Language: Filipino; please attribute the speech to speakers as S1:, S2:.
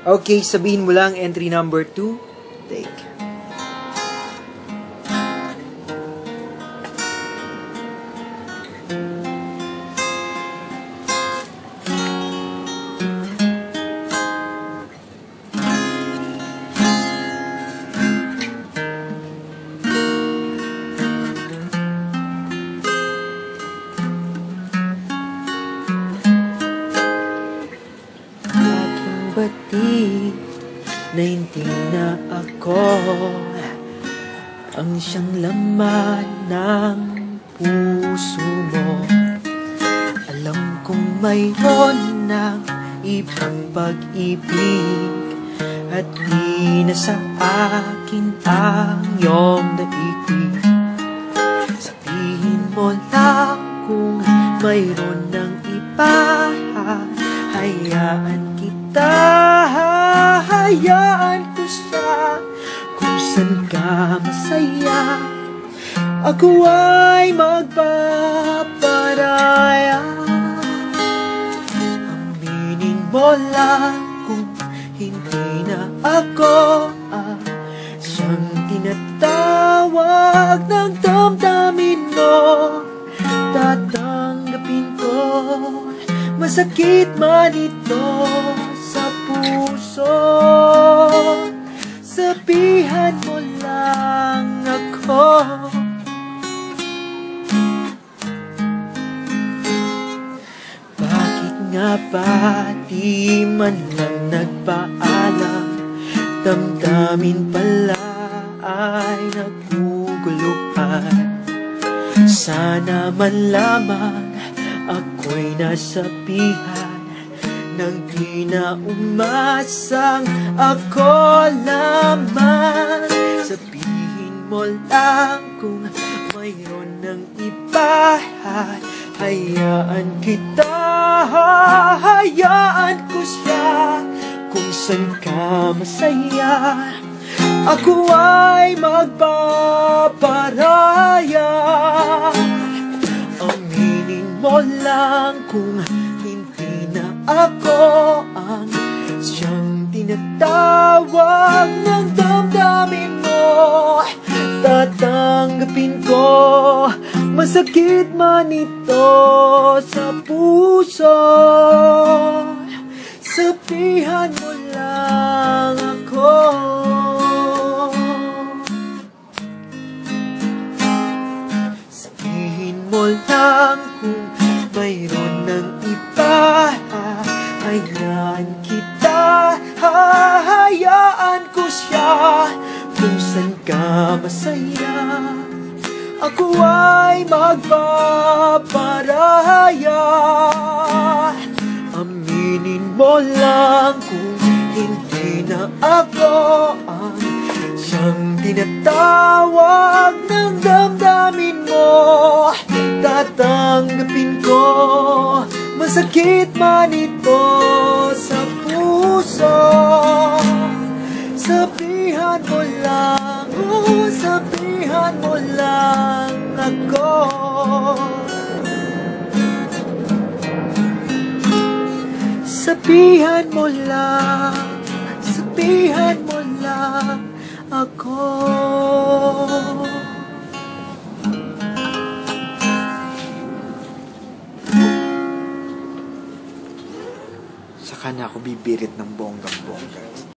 S1: Okay, sabihin mo lang entry number 2. Take. Bati na hindi na ako ang siyang laman ng puso mo. Alam kong mayroon ng ibang pag-ibig at di na sa akin ang iyong daigdig. Sabihin mo lang kung mayroon ng iba, hayaan hayaan ko siya kung saan ka masaya. Ako ay magpaparaya. Aminin mo lang kung hindi na ako siyang tinatawag ng damdamin mo. Tatanggapin ko, masakit man ito sa puso. Sabihan mo lang ako. Bakit nga ba di man lang nagpaalam? Damdamin pala ay naguguluhan. Sana man lamang ako'y nasabihan nang di na umasang ako lamang. Sabihin mo lang kung mayroon ng iba, hayaan kita, hayaan ko siya kung saan ka masaya. Ako ay magpaparaya. Aminin mo lang kung hindi na ako ang siyang tinatawag ng damdamin mo. Tatanggapin ko, masakit man ito sa puso. Sabihan mo lang ako. Sabihin mo lang kung mayroon ng iba, hayaan kita, hayaan ko siya kung saan ka masaya. Ako ay magpaparaya. Aminin mo lang kung hindi na ako ang siyang tinatawag ng damdamin mo. Tatanggapin ko, masakit man ito sa puso. Sabihan mo lang, sabihan mo lang ako. Sabihan mo lang, sabihan mo lang ako. Saka na ako bibirit ng bonggang-bongga.